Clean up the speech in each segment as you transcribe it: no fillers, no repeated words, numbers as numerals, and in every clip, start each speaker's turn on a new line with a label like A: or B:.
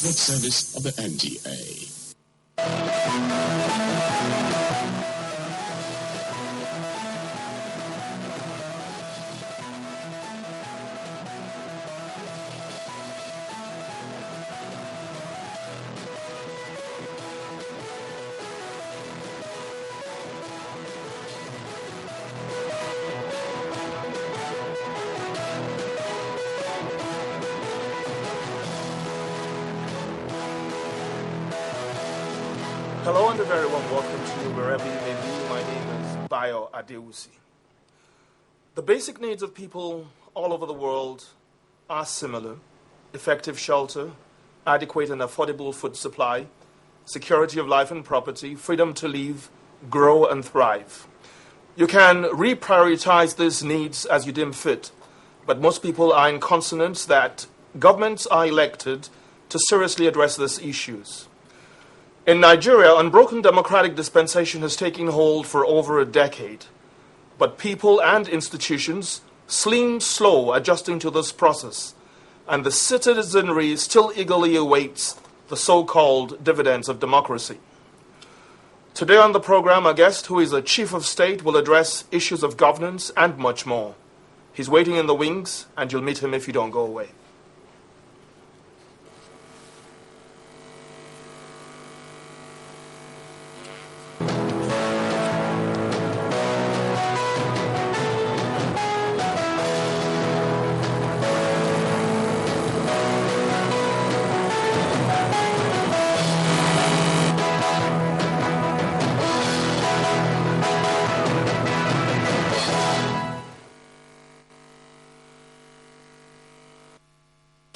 A: public service of the NGA.
B: Hello and a very warm welcome to you wherever you may be. My name is Bayo Adewusi. The basic needs of people all over the world are similar: effective shelter, adequate and affordable food supply, security of life and property, freedom to live, grow and thrive. You can reprioritize these needs as you deem fit, but most people are in consonance that governments are elected to seriously address these issues. In Nigeria, unbroken democratic dispensation has taken hold for over a decade, but people and institutions seem slow adjusting to this process, and the citizenry still eagerly awaits the so-called dividends of democracy. Today on the program, a guest who is a chief of state will address issues of governance and much more. He's waiting in the wings, and you'll meet him if you don't go away.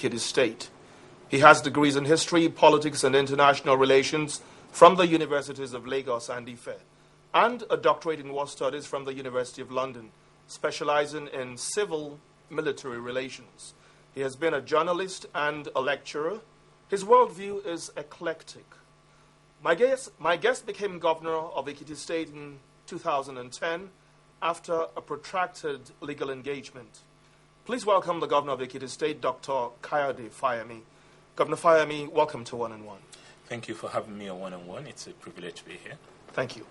B: Ekiti State. He has degrees in history, politics, and international relations from the universities of Lagos and Ife, and a doctorate in war studies from the University of London, specializing in civil military relations. He has been a journalist and a lecturer. His worldview is eclectic. My guest became governor of Ekiti State in 2010 after a protracted legal engagement. Please welcome the governor of Ekiti State, Dr. Kayode Fayemi. Governor Fayemi, welcome to One on One.
C: Thank you for having me on One on One. It's a privilege to be here.
B: Thank you.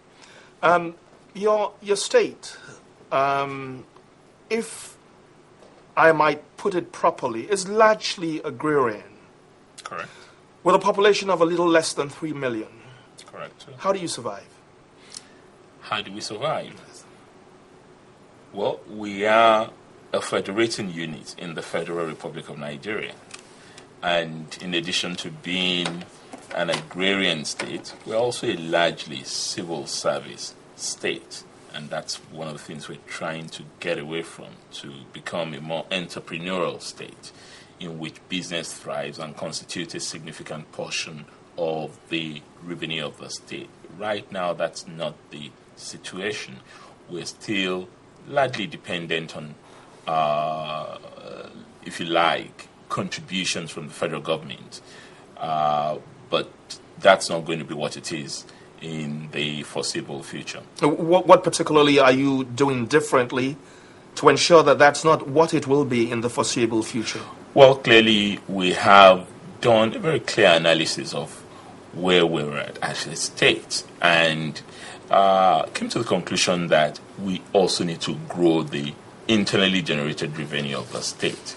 B: Your state, if I might put it properly, is largely agrarian.
C: Correct.
B: With a population of a little less than 3 million.
C: Correct.
B: How do you survive?
C: How do we survive? Well, we are a federating unit in the Federal Republic of Nigeria. And in addition to being an agrarian state, we're also a largely civil service state. And that's one of the things we're trying to get away from, to become a more entrepreneurial state in which business thrives and constitutes a significant portion of the revenue of the state. Right now, that's not the situation. We're still largely dependent on if you like, contributions from the federal government. But that's not going to be what it is in the foreseeable future.
B: What particularly are you doing differently to ensure that that's not what it will be in the foreseeable future?
C: Well, clearly we have done a very clear analysis of where we're at as a state and came to the conclusion that we also need to grow the internally generated revenue of the state.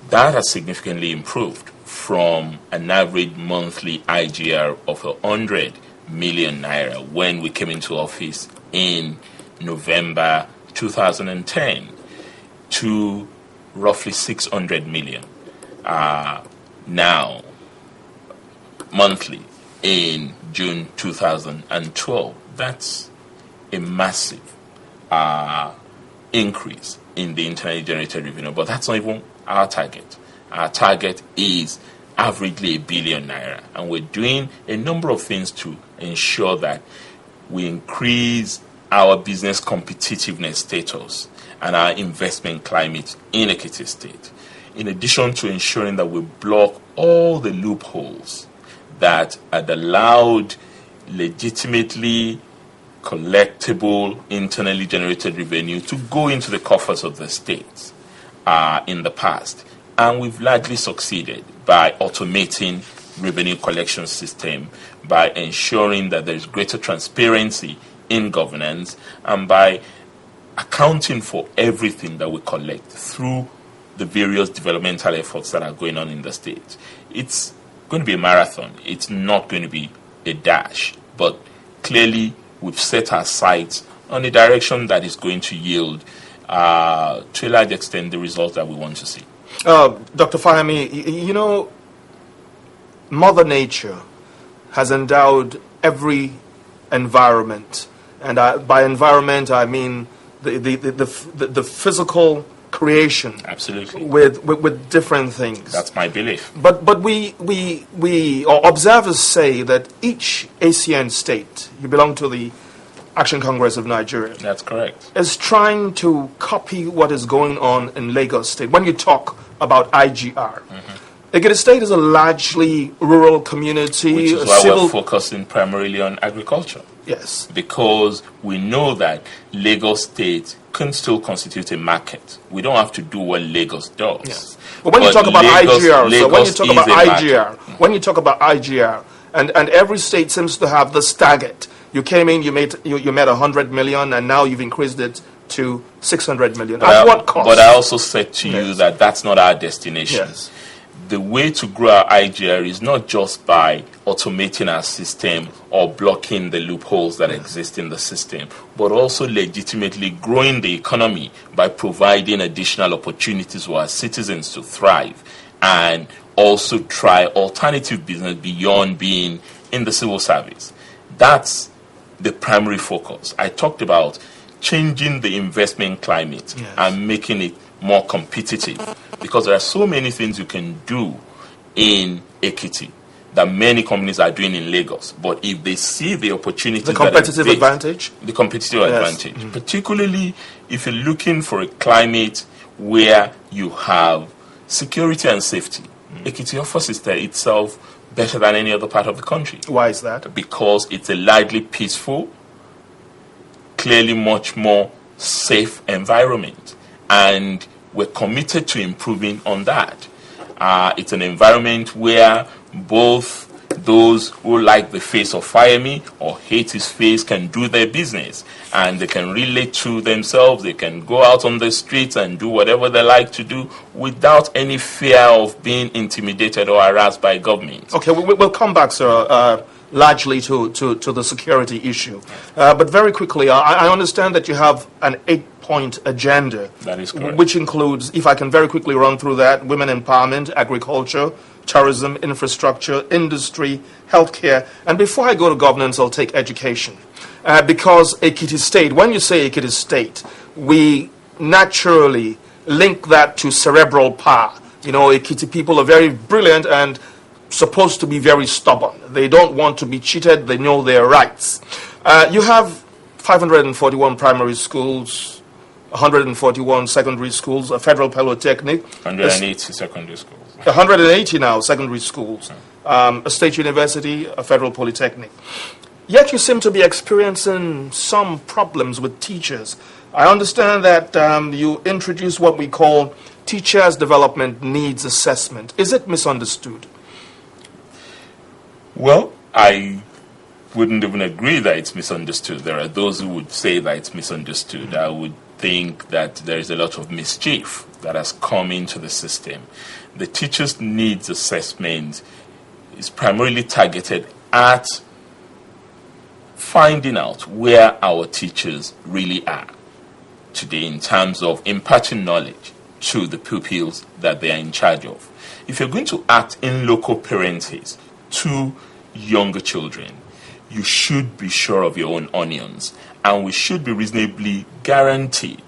C: That has significantly improved from an average monthly IGR of 100 million naira when we came into office in November 2010 to roughly 600 million now monthly in June 2012. That's a massive increase in the internally generated revenue, but that's not even our target. Our target is averagely 1 billion naira, and we're doing a number of things to ensure that we increase our business competitiveness status and our investment climate in Ekiti State, in addition to ensuring that we block all the loopholes that had allowed legitimately collectible internally generated revenue to go into the coffers of the state in the past. And we've largely succeeded by automating revenue collection system, by ensuring that there is greater transparency in governance, and by accounting for everything that we collect through the various developmental efforts that are going on in the state. It's going to be a marathon. It's not going to be a dash. But clearly, we've set our sights on a direction that is going to yield, to a large extent, the results that we want to see.
B: Dr. Fayemi, you know, Mother Nature has endowed every environment, and by environment I mean the physical creation.
C: Absolutely.
B: With different things.
C: That's my belief.
B: But or observers say that each ASEAN state, you belong to the Action Congress of Nigeria.
C: That's correct.
B: Is trying to copy what is going on in Lagos State. When you talk about IGR, Ekiti State is a largely rural community.
C: Which is why we're focusing primarily on agriculture.
B: Yes.
C: Because we know that Lagos State can still constitute a market. We don't have to do what Lagos does.
B: Yes. But when you talk about when you talk about IGR, and every state seems to have this target. You came in, you made 100 million, and now you've increased it to 600 million. At what cost?
C: But I also said to you that that's not our destination.
B: Yes.
C: The way to grow our IGR is not just by automating our system or blocking the loopholes that exist in the system, but also legitimately growing the economy by providing additional opportunities for our citizens to thrive and also try alternative business beyond being in the civil service. That's the primary focus. I talked about changing the investment climate and making it more competitive, because there are so many things you can do in Ekiti that many companies are doing in Lagos. But if they see the opportunities, the competitive advantage, particularly if you're looking for a climate where you have security and safety, Ekiti offers itself better than any other part of the country.
B: Why is that?
C: Because it's a largely peaceful, clearly much more safe environment, and we're committed to improving on that. It's an environment where both those who like the face of Fayemi or hate his face can do their business, and they can relate to themselves. They can go out on the streets and do whatever they like to do without any fear of being intimidated or harassed by government.
B: Okay, we'll come back, sir, largely to the security issue. But very quickly, I understand that you have an 8-point agenda.
C: That is correct.
B: Which includes, if I can very quickly run through that, women empowerment, agriculture, tourism, infrastructure, industry, healthcare. And before I go to governance, I'll take education. Because Ekiti State, when you say Ekiti State, we naturally link that to cerebral power. You know, Ekiti people are very brilliant and supposed to be very stubborn. They don't want to be cheated. They know their rights. You have 541 primary schools, 141 secondary schools, a federal polytechnic.
C: 180 secondary schools.
B: 180 now secondary schools, a state university, a federal polytechnic. Yet you seem to be experiencing some problems with teachers. I understand that you introduced what we call Teachers Development Needs Assessment. Is it misunderstood?
C: Well, I wouldn't even agree that it's misunderstood. There are those who would say that it's misunderstood. I would think that there is a lot of mischief that has come into the system. The Teachers Needs Assessment is primarily targeted at finding out where our teachers really are today in terms of imparting knowledge to the pupils that they are in charge of. If you're going to act in loco parentis to younger children, you should be sure of your own onions, and we should be reasonably guaranteed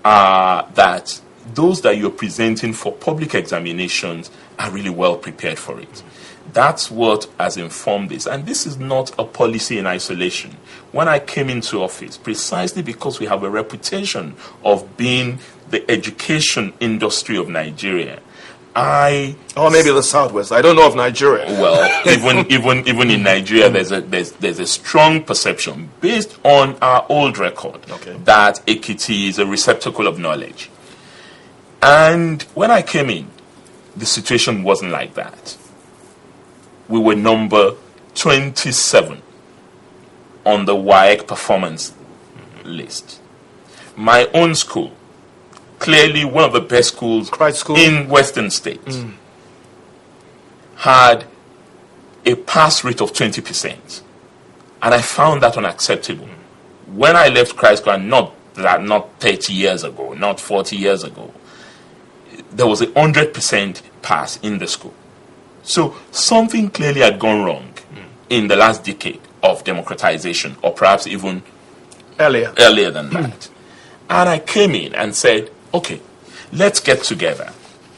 C: that those that you're presenting for public examinations are really well prepared for it. That's what has informed this. And this is not a policy in isolation. When I came into office, precisely because we have a reputation of being the education industry of Nigeria, or
B: maybe the Southwest. I don't know of Nigeria.
C: Well, even in Nigeria, there's a strong perception based on our old record that Ekiti is a receptacle of knowledge. And when I came in, the situation wasn't like that. we were number 27 on the WAEC performance list. My own school, clearly one of the best schools in Western states, had a pass rate of 20%. And I found that unacceptable. When I left Christ School, and not 30 years ago, not 40 years ago, there was a 100% pass in the school. So something clearly had gone wrong in the last decade of democratization, or perhaps even earlier than that. And I came in and said, okay, let's get together.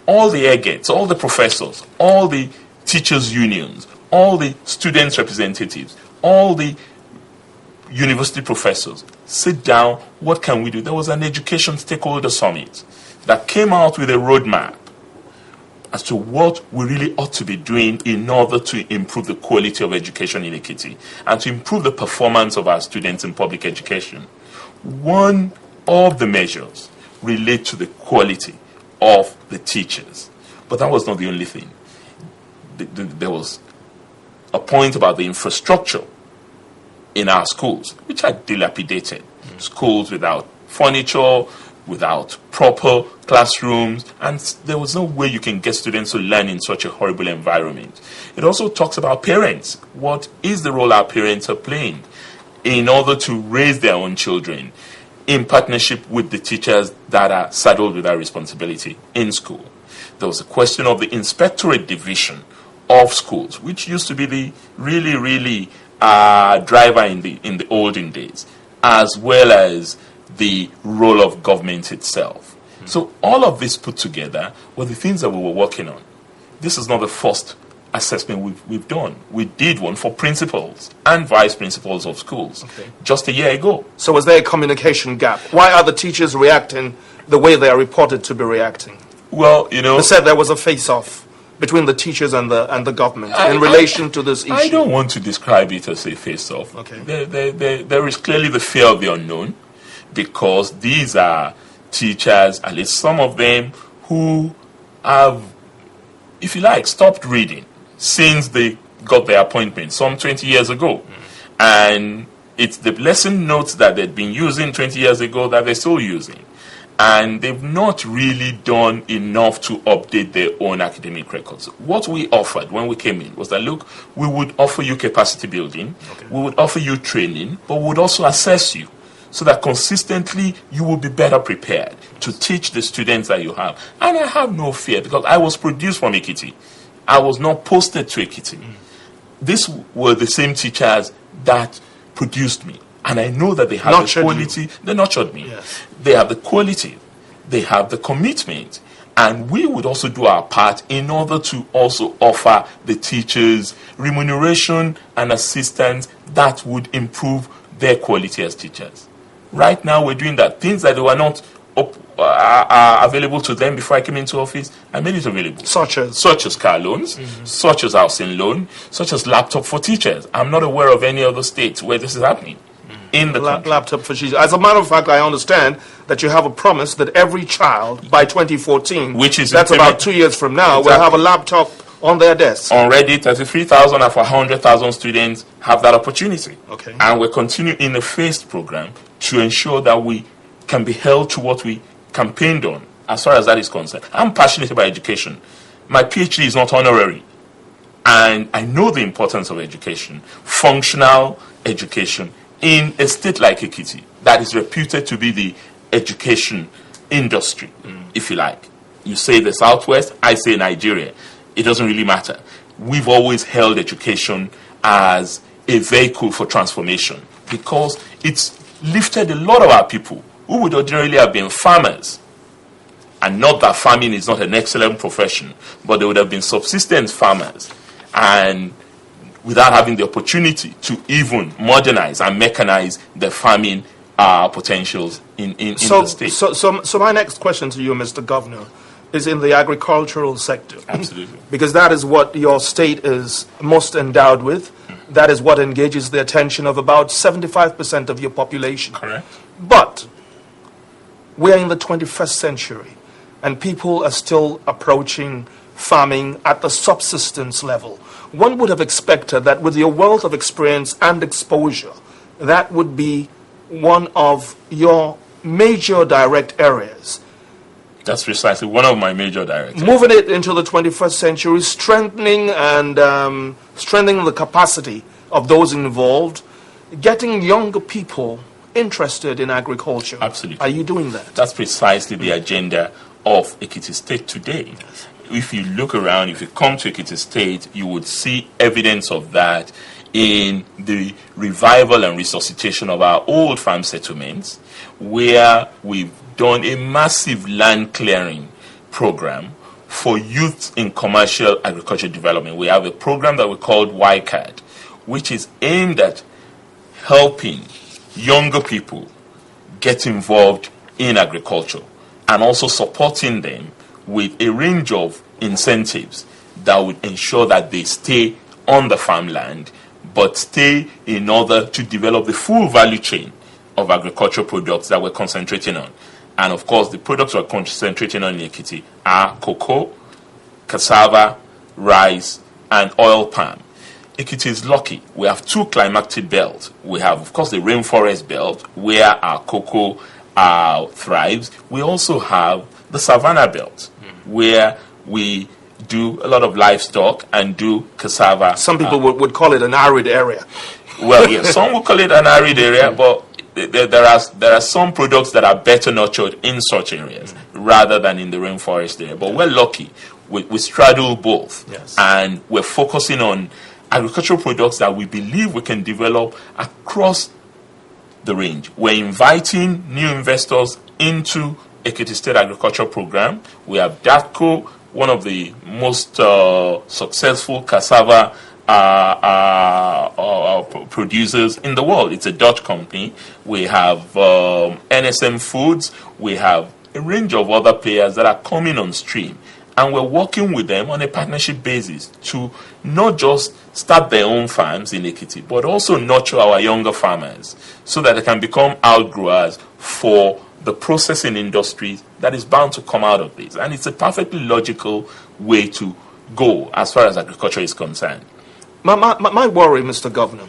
C: All the egates, all the professors, all the teachers' unions, all the students' representatives, all the university professors, sit down, what can we do? There was an education stakeholder summit that came out with a roadmap as to what we really ought to be doing in order to improve the quality of education in Ekiti and to improve the performance of our students in public education. One of the measures relate to the quality of the teachers. But that was not the only thing. There was a point about the infrastructure in our schools, which are dilapidated. Schools without furniture, without proper classrooms, and there was no way you can get students to learn in such a horrible environment. It also talks about parents. What is the role our parents are playing in order to raise their own children in partnership with the teachers that are saddled with that responsibility in school? There was a question of the inspectorate division of schools, which used to be the really driver in the olden days, as well as the role of government itself. So all of this put together were the things that we were working on. This is not the first assessment we've done. We did one for principals and vice principals of schools just a year ago.
B: So was there a communication gap? Why are the teachers reacting the way they are reported to be reacting?
C: Well, you know,
B: they said there was a face-off between the teachers and the government in relation to this issue.
C: I don't want to describe it as a face-off.
B: Okay.
C: There is clearly the fear of the unknown, because these are teachers, at least some of them, who have, if you like, stopped reading since they got their appointment some 20 years ago. And it's the lesson notes that they'd been using 20 years ago that they're still using. And they've not really done enough to update their own academic records. What we offered when we came in was that, look, we would offer you capacity building, we would offer you training, but we would also assess you so that consistently you will be better prepared to teach the students that you have. And I have no fear, because I was produced from Ekiti. I was not posted to Ekiti. These were the same teachers that produced me. And I know that they have the quality. They nurtured me. Yes. They have the quality. They have the commitment. And we would also do our part in order to also offer the teachers remuneration and assistance that would improve their quality as teachers. Right now, we're doing that. Things that they were not available to them before I came into office, I made it available. Such as car loans, such as housing loan, such as laptop for teachers. I'm not aware of any other state where this is happening. In the
B: laptop for teachers. As a matter of fact, I understand that you have a promise that every child by 2014,
C: which is
B: that's about 2 years from now, will have a laptop on their desk.
C: Already 33,000 of 100,000 students have that opportunity. And we're continuing in a phased program to ensure that we can be held to what we campaigned on as far as that is concerned. I'm passionate about education. My PhD is not honorary. And I know the importance of education, functional education, in a state like Ekiti that is reputed to be the education industry, if you like. You say the Southwest, I say Nigeria. It doesn't really matter. We've always held education as a vehicle for transformation because it's lifted a lot of our people who would ordinarily have been farmers. And not that farming is not an excellent profession, but they would have been subsistence farmers. And without having the opportunity to even modernize and mechanize the farming potentials in the state.
B: So my next question to you, Mr. Governor, is in the agricultural sector.
C: Absolutely.
B: Because that is what your state is most endowed with. That is what engages the attention of about 75% of your population.
C: Correct.
B: But we are in the 21st century, and people are still approaching farming at the subsistence level. One would have expected that with your wealth of experience and exposure, that would be one of your major direct areas.
C: That's precisely one of my major directives.
B: Moving it into the 21st century, strengthening the capacity of those involved, getting younger people interested in agriculture.
C: Absolutely.
B: Are you doing that?
C: That's precisely the agenda of Ekiti State today. If you look around, if you come to Ekiti State, you would see evidence of that in the revival and resuscitation of our old farm settlements, where we've done a massive land clearing program for youth in commercial agriculture development. We have a program that we called YCAD, which is aimed at helping younger people get involved in agriculture and also supporting them with a range of incentives that would ensure that they stay on the farmland, but stay in order to develop the full value chain of agricultural products that we're concentrating on. And of course, the products we're concentrating on in Ekiti are cocoa, cassava, rice, and oil palm. Ekiti is lucky. We have two climatic belts. We have, of course, the rainforest belt, where our cocoa thrives. We also have the savanna belt, where we do a lot of livestock and do cassava.
B: Some people would call it an arid area.
C: Well, yes, some would call it an arid area, but there are some products that are better nurtured in such areas rather than in the rainforest area. But we're lucky. We straddle both.
B: Yes.
C: And we're focusing on agricultural products that we believe we can develop across the range. We're inviting new investors into Ekiti State Agriculture Program. We have DATCO, one of the most successful cassava producers in the world. It's a Dutch company. We have NSM Foods. We have a range of other players that are coming on stream. And we're working with them on a partnership basis to not just start their own farms in Ekiti, but also nurture our younger farmers so that they can become outgrowers for the processing industry that is bound to come out of this. And it's a perfectly logical way to go as far as agriculture is concerned.
B: My worry, Mr. Governor,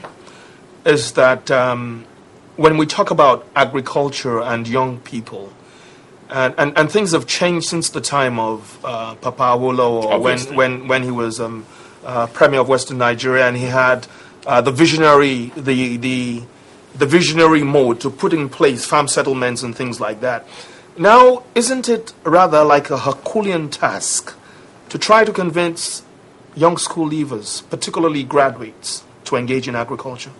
B: is that when we talk about agriculture and young people, and things have changed since the time of Papa Awolowo, or when he was Premier of Western Nigeria, and he had the visionary mode to put in place farm settlements and things like that. Now, isn't it rather like a Herculean task to try to convince young school leavers, particularly graduates, to engage in agriculture?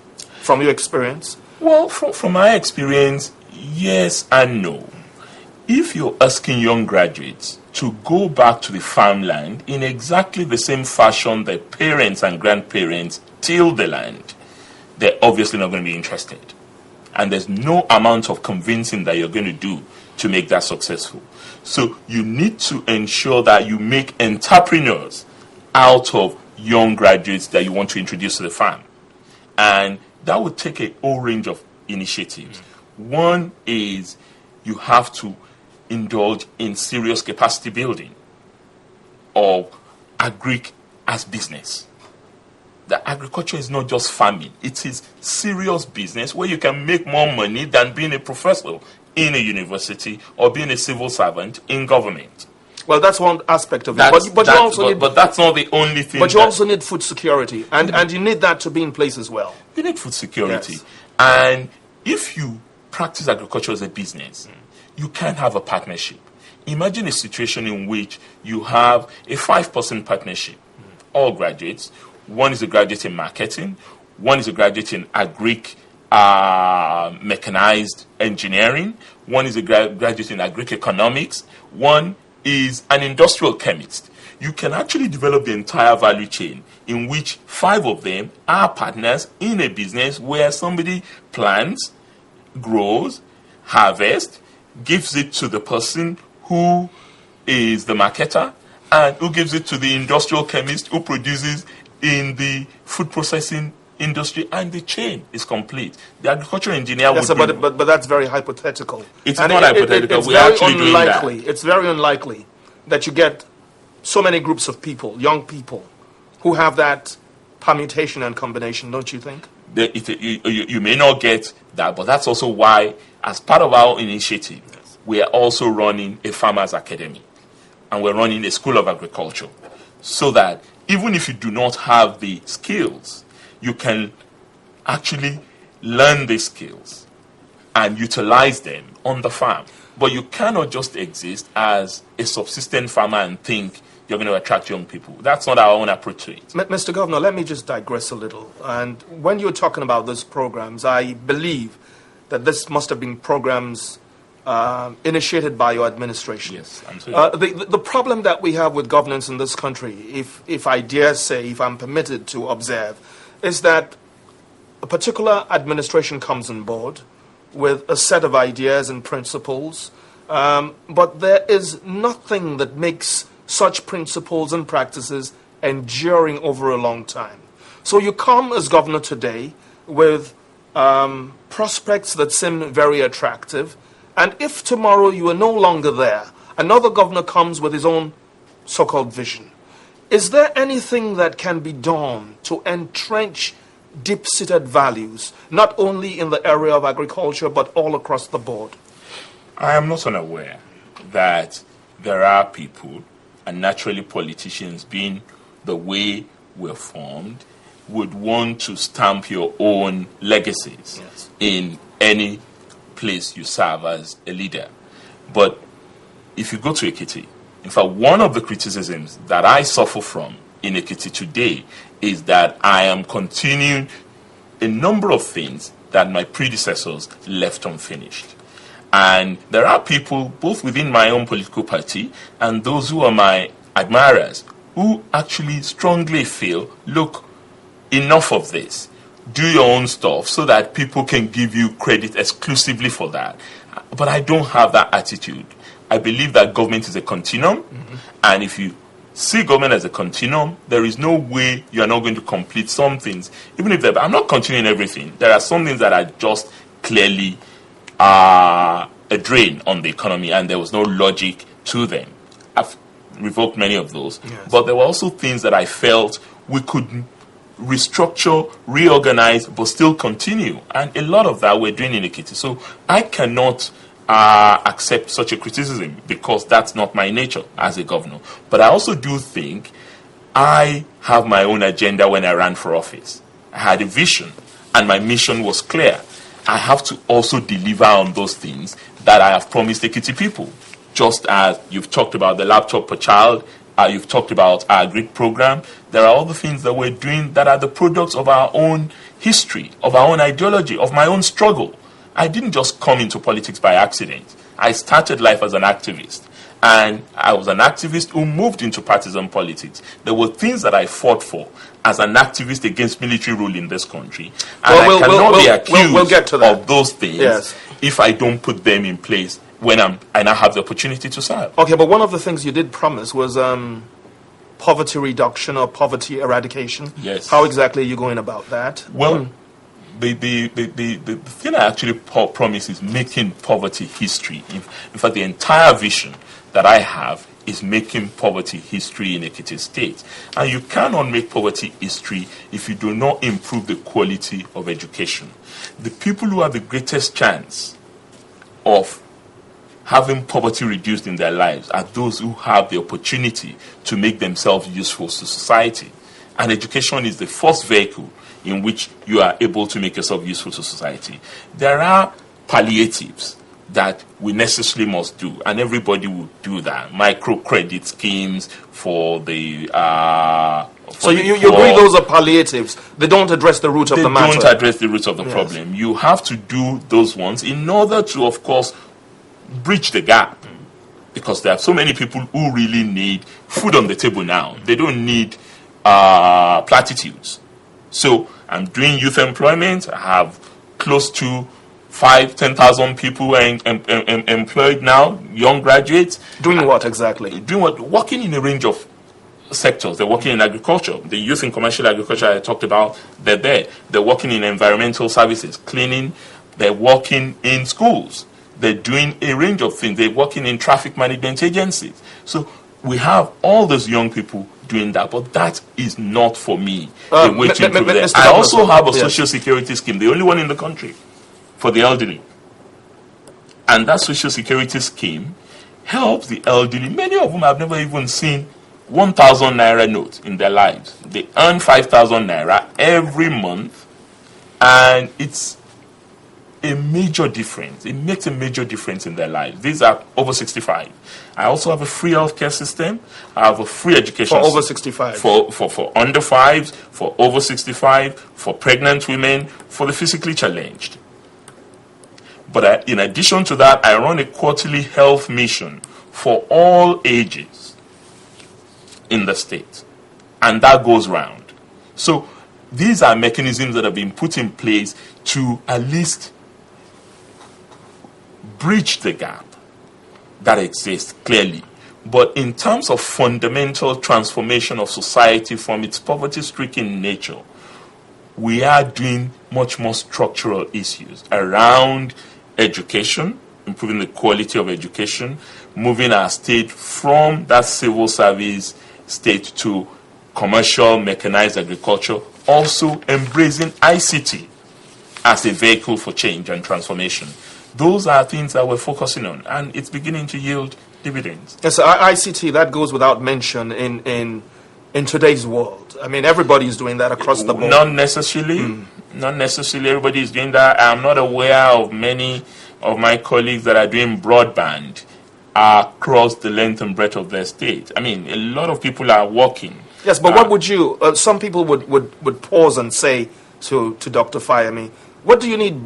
B: From your experience?
C: Well, from my experience, yes and no. If you're asking young graduates to go back to the farmland in exactly the same fashion their parents and grandparents tilled the land, they're obviously not going to be interested. And there's no amount of convincing that you're going to do to make that successful. So you need to ensure that you make entrepreneurs out of young graduates that you want to introduce to the farm. And that would take a whole range of initiatives. One is you have to indulge in serious capacity building of agric as business. The agriculture is not just farming. It is serious business where you can make more money than being a professor in a university or being a civil servant in government.
B: Well, that's one aspect of it. But
C: that's not the only thing.
B: But you also need food security, and you need that to be in place as well.
C: You need food security.
B: Yes.
C: And if you practice agriculture as a business, you can have a partnership. Imagine a situation in which you have a 5-person partnership, all graduates. One is a graduate in marketing, one is a graduate in agric mechanized engineering, one is a graduate in agric economics, one is an industrial chemist. You can actually develop the entire value chain in which 5 of them are partners in a business where somebody plants, grows, harvests, gives it to the person who is the marketer, and who gives it to the industrial chemist who produces in the food processing industry, and the chain is complete. The agricultural engineer
B: but that's very hypothetical.
C: It's not hypothetical. We're actually doing that.
B: It's very unlikely that you get so many groups of people, young people, who have that permutation and combination, don't you think?
C: You may not get that, but that's also why, as part of our initiative, we are also running a farmers' academy, and we're running a school of agriculture, so that even if you do not have the skills, you can actually learn the skills and utilize them on the farm. But you cannot just exist as a subsistent farmer and think you're going to attract young people. That's not our own approach to it.
B: Mr. Governor, let me just digress a little. And when you're talking about these programs, I believe that this must have been programs initiated by your administration.
C: Yes, I'm sorry.
B: The problem that we have with governance in this country, if I dare say, if I'm permitted to observe, is that a particular administration comes on board with a set of ideas and principles, but there is nothing that makes such principles and practices enduring over a long time. So you come as governor today with prospects that seem very attractive, and if tomorrow you are no longer there, another governor comes with his own so-called vision. Is there anything that can be done to entrench deep-seated values, not only in the area of agriculture, but all across the board?
C: I am not unaware that there are people, and naturally politicians, being the way we're formed, would want to stamp your own legacies in any place you serve as a leader. But if you go to Ekiti, in fact, one of the criticisms that I suffer from in Ekiti today is that I am continuing a number of things that my predecessors left unfinished. And there are people, both within my own political party and those who are my admirers, who actually strongly feel, look, enough of this. Do your own stuff so that people can give you credit exclusively for that. But I don't have that attitude. I believe that government is a continuum, and if you see government as a continuum, there is no way you are not going to complete some things. Even if I'm not continuing everything, there are some things that are just clearly a drain on the economy, and there was no logic to them. I've revoked many of those. Yes. But there were also things that I felt we could restructure, reorganize, but still continue. And a lot of that we're doing in Ekiti. So I cannot accept such a criticism because that's not my nature as a governor. But I also do think I have my own agenda when I ran for office. I had a vision and my mission was clear. I have to also deliver on those things that I have promised Ekiti people. Just as you've talked about the laptop per child, you've talked about our grid program, there are other things that we're doing that are the products of our own history, of our own ideology, of my own struggle. I didn't just come into politics by accident. I started life as an activist. And I was an activist who moved into partisan politics. There were things that I fought for as an activist against military rule in this country. And I cannot be accused of those things if I don't put them in place when I now have the opportunity to serve.
B: Okay, but one of the things you did promise was poverty reduction or poverty eradication.
C: Yes.
B: How exactly are you going about that?
C: Well, the thing I actually promise is making poverty history. In fact, the entire vision that I have is making poverty history in Ekiti State. And you cannot make poverty history if you do not improve the quality of education. The people who have the greatest chance of having poverty reduced in their lives are those who have the opportunity to make themselves useful to society. And education is the first vehicle in which you are able to make yourself useful to society. There are palliatives that we necessarily must do, and everybody will do that. Microcredit schemes for the
B: so you agree those are palliatives? They don't address the root of the matter?
C: They don't address the root of the problem. You have to do those ones in order to, of course, bridge the gap. Because there are so many people who really need food on the table now. They don't need platitudes. So I'm doing youth employment. I have close to 10,000 people employed now, young graduates.
B: Doing what exactly?
C: Doing what? Working in a range of sectors. They're working in agriculture. The youth in commercial agriculture I talked about, they're there. They're working in environmental services, cleaning. They're working in schools. They're doing a range of things. They're working in traffic management agencies. So we have all those young people doing that, but that is not for me a way to improve them. I also have a social security scheme, the only one in the country for the elderly. And that social security scheme helps the elderly. Many of them have never even seen 1,000 naira note in their lives. They earn 5,000 naira every month, and it's a major difference. It makes a major difference in their lives. These are over 65. I also have a free healthcare system. I have a free education
B: for over 65.
C: For under 5s, for over 65, for pregnant women, for the physically challenged. But in addition to that, I run a quarterly health mission for all ages in the state. And that goes round. So these are mechanisms that have been put in place to at least bridge the gap that exists clearly. But in terms of fundamental transformation of society from its poverty-stricken nature, we are doing much more structural issues around education, improving the quality of education, moving our state from that civil service state to commercial mechanized agriculture, also embracing ICT as a vehicle for change and transformation. Those are things that we're focusing on, and it's beginning to yield dividends.
B: Yes, ICT, that goes without mention in today's world. I mean, everybody is doing that across the board.
C: Not necessarily. Not necessarily everybody is doing that. I'm not aware of many of my colleagues that are doing broadband across the length and breadth of their state. I mean, a lot of people are working.
B: Yes, but what would you, some people would pause and say to Dr. Fayemi, what do you need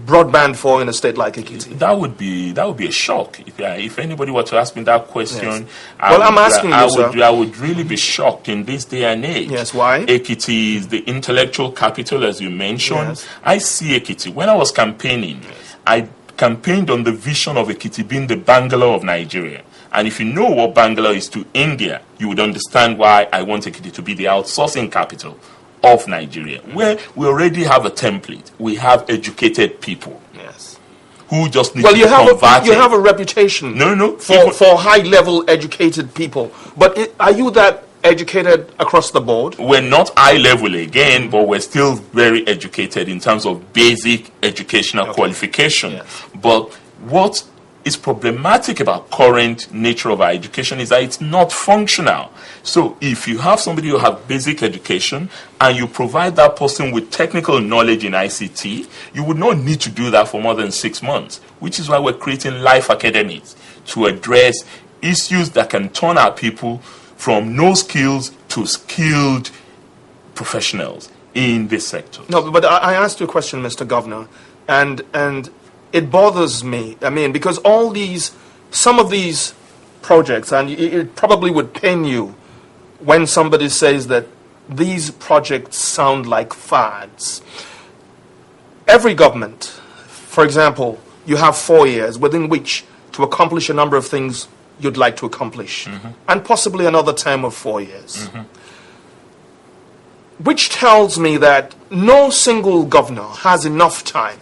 B: broadband for in a state like Ekiti?
C: That would be a shock. If anybody were to ask me that question,
B: yes. I'm asking you, sir.
C: I would really be shocked in this day and age.
B: Yes, why?
C: Ekiti is the intellectual capital, as you mentioned. Yes. I see Ekiti. When I was campaigning, yes, I campaigned on the vision of Ekiti being the Bangalore of Nigeria. And if you know what Bangalore is to India, you would understand why I want Ekiti to be the outsourcing capital of Nigeria, where we already have a template. We have educated people,
B: yes,
C: who just need to be converted.
B: You have a reputation, for high-level educated people. But are you that educated across the board?
C: We're not high-level again, but we're still very educated in terms of basic educational qualification. Yes. But what is problematic about current nature of our education is that it's not functional. So if you have somebody who has basic education and you provide that person with technical knowledge in ICT, you would not need to do that for more than 6 months, which is why we're creating life academies to address issues that can turn our people from no skills to skilled professionals in this sector.
B: No, but I asked you a question, Mr. Governor, and it bothers me. I mean, because some of these projects, and it probably would pain you when somebody says that these projects sound like fads. Every government, for example, you have 4 years within which to accomplish a number of things you'd like to accomplish, and possibly another term of 4 years. Which tells me that no single governor has enough time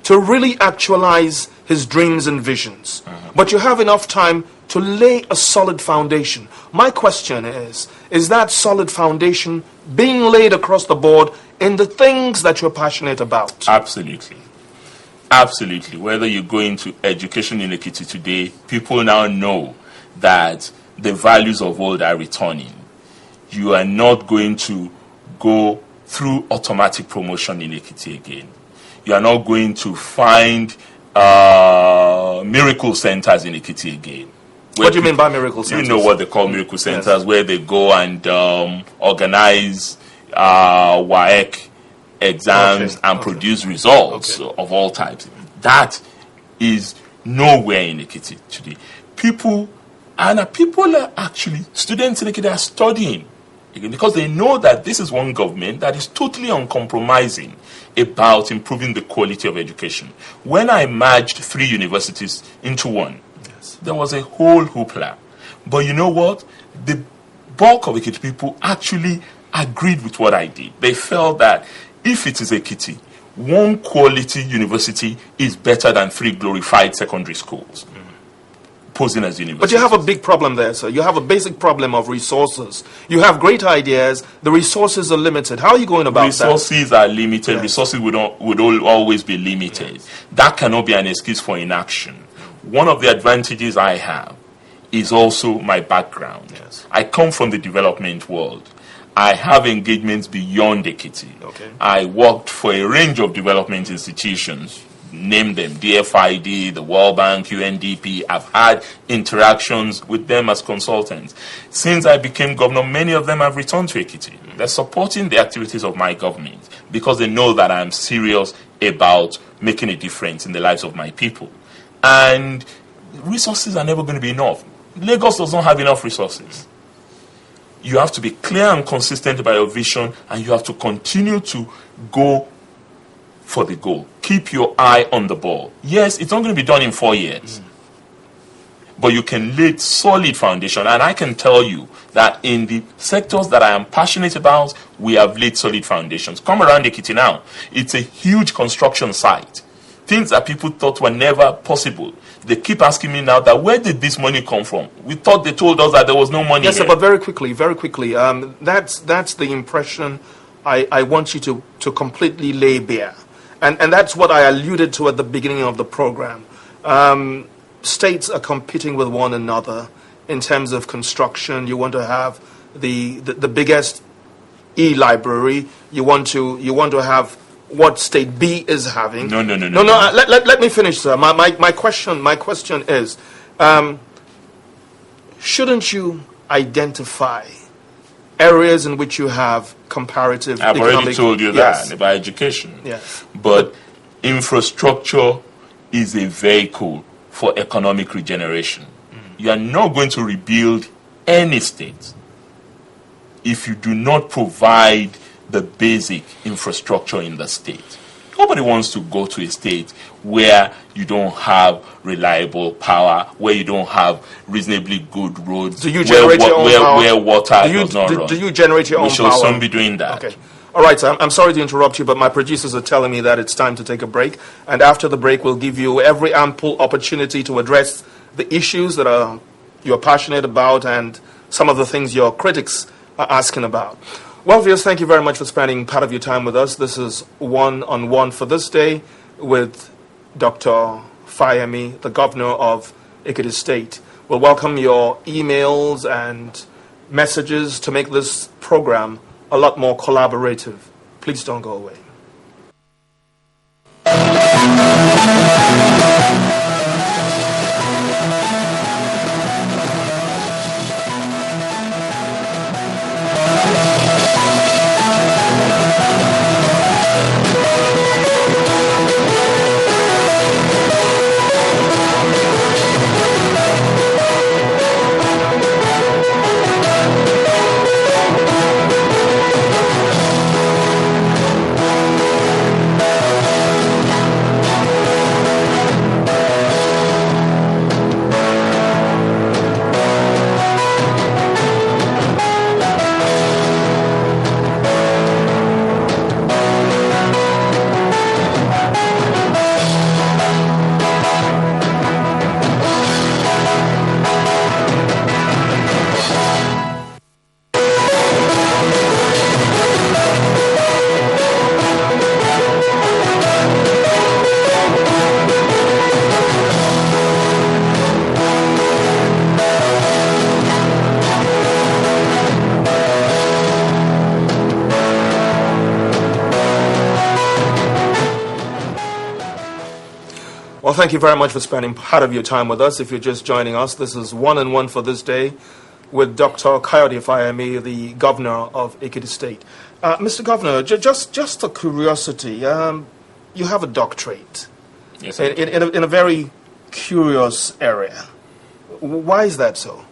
B: to really actualize his dreams and visions. But you have enough time to lay a solid foundation. My question is that solid foundation being laid across the board in the things that you're passionate about?
C: Absolutely. Absolutely. Whether you go into education in Ekiti today, people now know that the values of old are returning. You are not going to go through automatic promotion in Ekiti again. You are not going to find miracle centers in Ekiti again.
B: What do you mean by miracle centers?
C: You know what they call miracle centers, yes, where they go and organize WAEC exams and produce results of all types. That is nowhere in Ekiti today. People are actually, students in Ekiti are studying because they know that this is one government that is totally uncompromising about improving the quality of education. When I merged 3 universities into one, yes, there was a whole hoopla. But you know what? The bulk of Ekiti people actually agreed with what I did. They felt that if it is Ekiti, one quality university is better than 3 glorified secondary schools. posing as universities.
B: But you have a big problem there, sir. You have a basic problem of resources. You have great ideas. The resources are limited. How are you going about
C: resources
B: that?
C: are limited. Yes. Resources would always be limited. Yes. That cannot be an excuse for inaction. One of the advantages I have is also my background. Yes. I come from the development world. I have engagements beyond Ekiti.
B: Okay.
C: I worked for a range of development institutions. Name them, DFID, the World Bank, UNDP. I've had interactions with them as consultants. Since I became governor, many of them have returned to Ekiti. They're supporting the activities of my government because they know that I'm serious about making a difference in the lives of my people. And resources are never going to be enough. Lagos does not have enough resources. You have to be clear and consistent about your vision, and you have to continue to go for the goal. Keep your eye on the ball. Yes, it's not going to be done in 4 years. But you can lay solid foundation. And I can tell you that in the sectors that I am passionate about, we have laid solid foundations. Come around Ekiti now. It's a huge construction site. Things that people thought were never possible. They keep asking me now that where did this money come from? We thought they told us that there was no money.
B: Yes,
C: here.
B: Sir, but very quickly, that's the impression I want you to completely lay bare. And that's what I alluded to at the beginning of the program. States are competing with one another in terms of construction. You want to have the biggest e-library. You want to have what state B is having.
C: No.
B: Let me finish, sir. My question is, shouldn't you identify areas in which you have comparative
C: I've
B: economic...
C: already told you
B: Yes.
C: that about education.
B: Yes.
C: But infrastructure is a vehicle for economic regeneration. You are not going to rebuild any state if you do not provide the basic infrastructure in the state. Nobody wants to go to a state where you don't have reliable power, where you don't have reasonably good roads,
B: Do you generate your own power?
C: Where water does not run.
B: Do you generate your own power?
C: We shall soon be doing that.
B: Okay. All right, sir. I'm sorry to interrupt you, but my producers are telling me that it's time to take a break. And after the break, we'll give you every ample opportunity to address the issues that you're passionate about and some of the things your critics are asking about. Well, viewers, thank you very much for spending part of your time with us. This is one-on-one for this day with Dr. Fayemi, the governor of Ekiti State. We'll welcome your emails and messages to make this program a lot more collaborative. Please don't go away. Well, thank you very much for spending part of your time with us. If you're just joining us, this is one-on-one for this day with Dr. Kayode Fayemi, the governor of Ekiti State. Mr. Governor, just a curiosity, you have a doctorate.
C: Yes,
B: in a very curious area. Why is that so?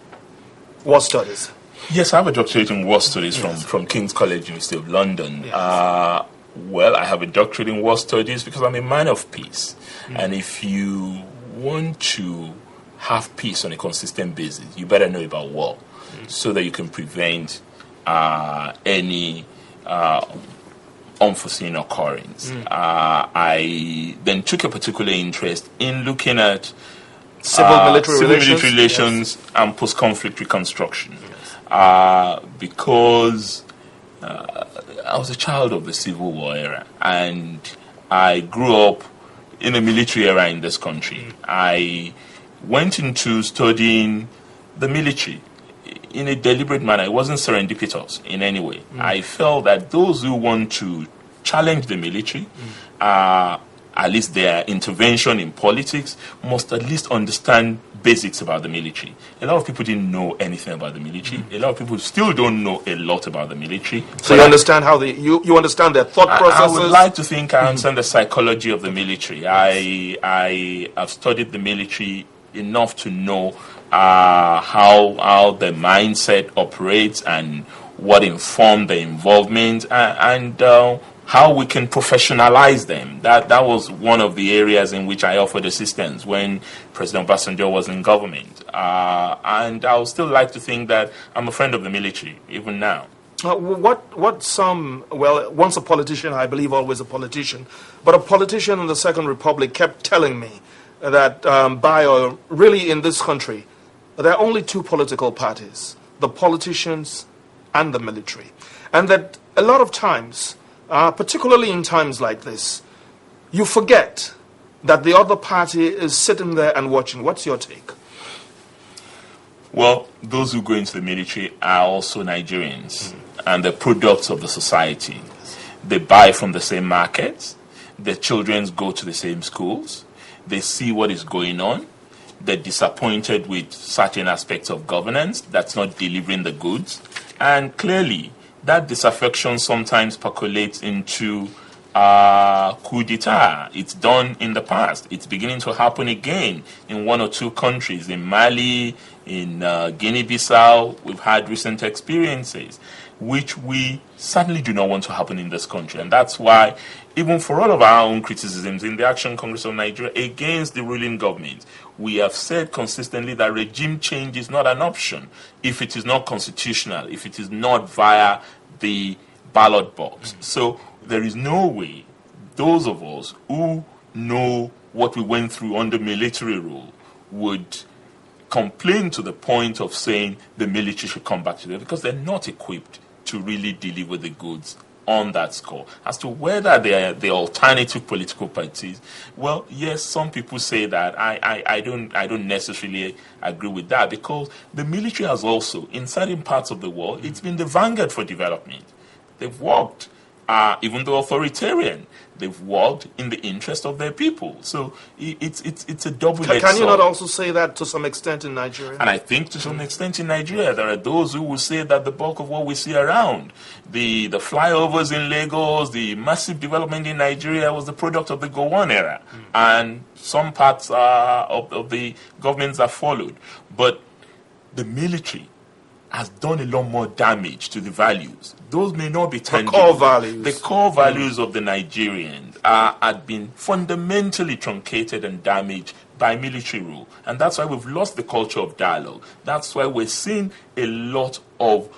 B: War studies.
C: Yes, I have a doctorate in war studies from King's College, University of London.
B: Yes.
C: Well, I have a doctorate in war studies because I'm a man of peace. And if you want to have peace on a consistent basis, you better know about war so that you can prevent any unforeseen occurrence. I then took a particular interest in looking at
B: civil-military
C: relations, and post-conflict reconstruction. Because I was a child of the Civil War era, and I grew up in a military era in this country. I went into studying the military in a deliberate manner. It wasn't serendipitous in any way. I felt that those who want to challenge the military, at least their intervention in politics, must at least understand basics about the military. A lot of people didn't know anything about the military. A lot of people still don't know a lot about the military.
B: So you understand how you understand their thought processes?
C: I would like to think I understand the psychology of the military. I have studied the military enough to know how the mindset operates and what informed the involvement and how we can professionalize them. That was one of the areas in which I offered assistance when President Obasanjo was in government. And I would still like to think that I'm a friend of the military, even now.
B: Once a politician, I believe always a politician, but a politician in the Second Republic kept telling me that really in this country, there are only two political parties, the politicians and the military. And that a lot of times, particularly in times like this, you forget that the other party is sitting there and watching. What's your take?
C: Well, those who go into the military are also Nigerians and they're products of the society. They buy from the same markets. Their children go to the same schools. They see what is going on. They're disappointed with certain aspects of governance that's not delivering the goods. And clearly, that disaffection sometimes percolates into coup d'etat. It's done in the past. It's beginning to happen again in one or two countries. In Mali, in Guinea-Bissau, we've had recent experiences, which we certainly do not want to happen in this country. And that's why, even for all of our own criticisms in the Action Congress of Nigeria against the ruling government, we have said consistently that regime change is not an option if it is not constitutional, if it is not via the ballot box. So there is no way those of us who know what we went through under military rule would complain to the point of saying the military should come back to them, because they're not equipped to really deliver the goods on that score. As to whether they are the alternative political parties, well, yes, some people say that. I don't necessarily agree with that, because the military has also, in certain parts of the world, it's been the vanguard for development. They've worked, even though authoritarian, they've worked in the interest of their people. So it's a double-edged sword.
B: Can you not also say that to some extent in Nigeria?
C: And I think to some extent in Nigeria, there are those who will say that the bulk of what we see around, the flyovers in Lagos, the massive development in Nigeria was the product of the Gowon era. And some parts of the governments have followed. But the military has done a lot more damage to the values. Those may not be tangible.
B: The core values.
C: The core values of the Nigerians had been fundamentally truncated and damaged by military rule. And that's why we've lost the culture of dialogue. That's why we're seeing a lot of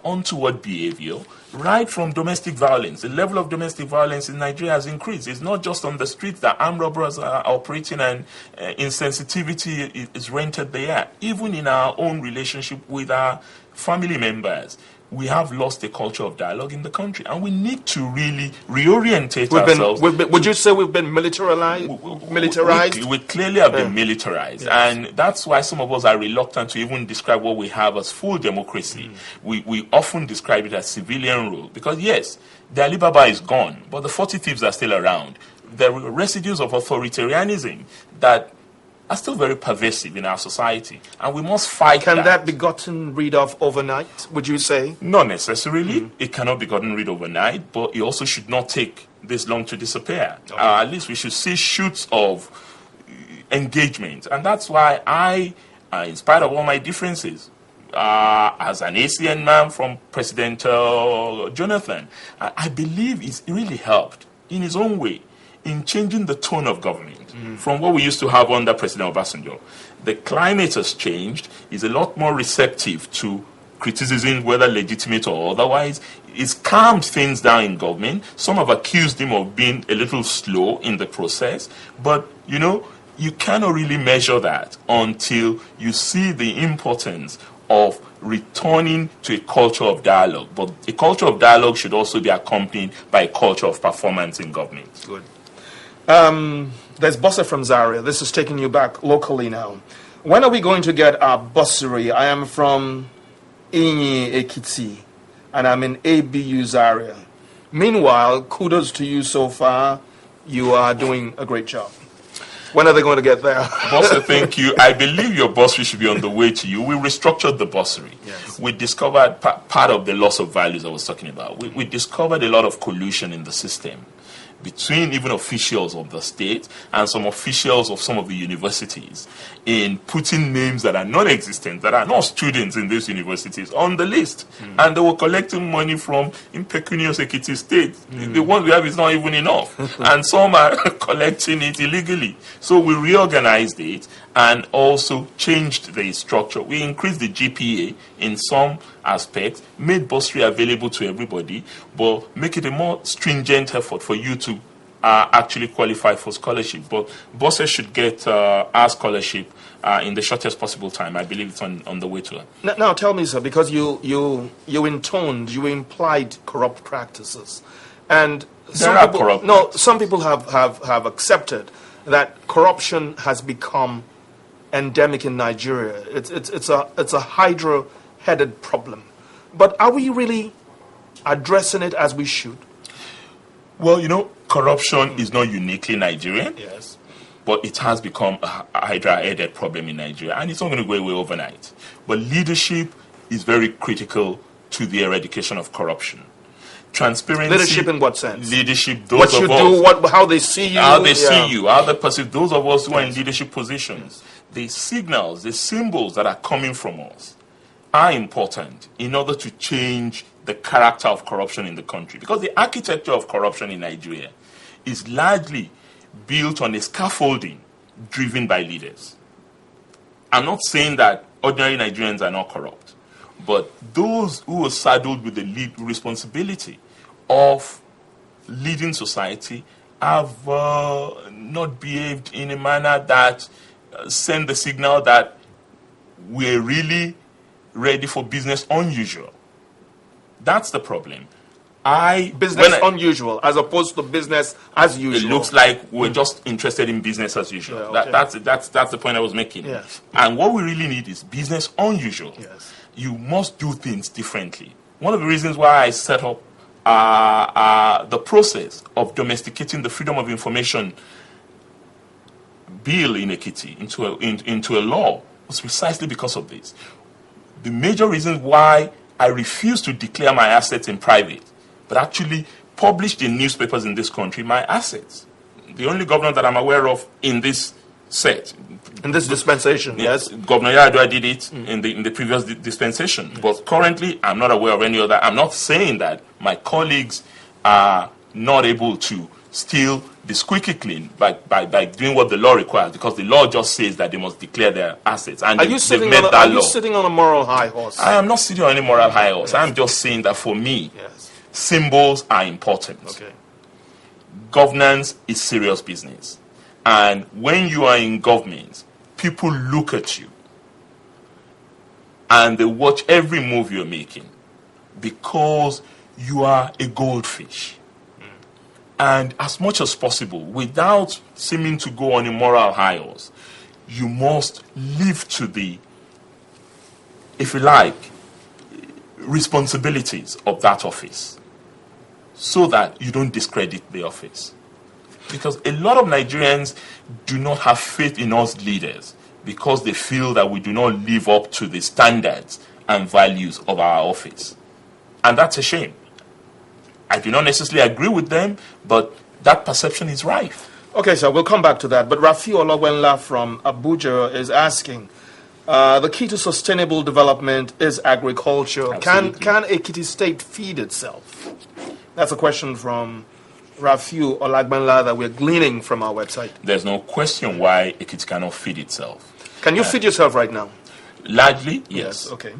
C: untoward behavior, right from domestic violence. The level of domestic violence in Nigeria has increased. It's not just on the streets that armed robbers are operating and insensitivity is rented there. Even in our own relationship with our family members, we have lost the culture of dialogue in the country, and we need to really reorientate ourselves.
B: Would you say we've been militarized?
C: We clearly have been militarized, and that's why some of us are reluctant to even describe what we have as full democracy. We often describe it as civilian rule, because yes, the Alibaba is gone, but the 40 thieves are still around. There are residues of authoritarianism that are still very pervasive in our society, and we must fight that.
B: Can that be gotten rid of overnight, would you say?
C: Not necessarily. It cannot be gotten rid overnight, but it also should not take this long to disappear. Okay. At least we should see shoots of engagement, and that's why I, in spite of all my differences, as an ACN man from President Jonathan, I believe it's really helped in his own way in changing the tone of government from what we used to have under President Obasanjo. The climate has changed. He's a lot more receptive to criticism, whether legitimate or otherwise. It's calmed things down in government. Some have accused him of being a little slow in the process, but, you cannot really measure that until you see the importance of returning to a culture of dialogue. But a culture of dialogue should also be accompanied by a culture of performance in government.
B: Good. There's Bosse from Zaria. This is taking you back locally now. When are we going to get our bursary? I am from Ekiti, and I'm in ABU Zaria. Meanwhile, kudos to you so far. You are doing a great job. When are they going to get there?
C: Bosse, thank you. I believe your bursary should be on the way to you. We restructured the bursary.
B: Yes.
C: We discovered part of the loss of values I was talking about. We discovered a lot of collusion in the system between even officials of the state and some officials of some of the universities in putting names that are non-existent, that are not students in these universities, on the list. And they were collecting money from impecunious Ekiti state. The one we have is not even enough. And some are collecting it illegally. So we reorganized it and also changed the structure. We increased the GPA in some aspects, made bursary available to everybody, but make it a more stringent effort for you to actually qualify for scholarship. But bosses should get our scholarship in the shortest possible time. I believe it's on the way to it.
B: Now tell me, sir, because you implied corrupt practices. And some people have accepted that corruption has become endemic in Nigeria. It's a hydra-headed problem. But are we really addressing it as we should?
C: Well, corruption is not uniquely Nigerian.
B: Yes.
C: But it has become a hydra-headed problem in Nigeria, and it's not going to go away overnight. But leadership is very critical to the eradication of corruption. Transparency.
B: Leadership in what sense?
C: Leadership,
B: what you do, how they see you.
C: How they see you, how they perceive those of us who are in leadership positions. The signals, the symbols that are coming from us are important in order to change the character of corruption in the country. Because the architecture of corruption in Nigeria is largely built on a scaffolding driven by leaders. I'm not saying that ordinary Nigerians are not corrupt, but those who are saddled with the responsibility of leading society have not behaved in a manner that send the signal that we're really ready for business unusual. That's the problem.
B: Unusual as opposed to business as usual.
C: It looks like we're just interested in business as usual.
B: Yeah, okay.
C: That's the point I was making.
B: Yes.
C: And what we really need is business unusual.
B: Yes.
C: You must do things differently. One of the reasons why I set up the process of domesticating the Freedom of Information bill in Ekiti into a law was precisely because of this. The major reason why I refused to declare my assets in private, but actually published in newspapers in this country my assets. The only governor that I'm aware of in this set.
B: In this dispensation, yes.
C: Governor Yar'Adua did it in the previous dispensation. Yes. But currently, I'm not aware of any other. I'm not saying that my colleagues are not able to still be squeaky clean by doing what the law requires, because the law just says that they must declare their assets. And
B: are you sitting on a moral high horse?
C: I am not sitting on any moral high horse. Yes. I'm just saying that for me, yes, symbols are important.
B: Okay.
C: Governance is serious business. And when you are in government, people look at you and they watch every move you're making because you are a goldfish. And as much as possible, without seeming to go on a moral high horse, you must live to the, if you like, responsibilities of that office so that you don't discredit the office. Because a lot of Nigerians do not have faith in us leaders because they feel that we do not live up to the standards and values of our office. And that's a shame. I do not necessarily agree with them, but that perception is rife.
B: Okay, so we'll come back to that. But Rafi Ologwenla from Abuja is asking, the key to sustainable development is agriculture. Can Ekiti State feed itself? That's a question from Rafi Ologwenla that we're gleaning from our website.
C: There's no question why Ekiti cannot feed itself.
B: Can you feed yourself right now?
C: Largely, yes.
B: Okay.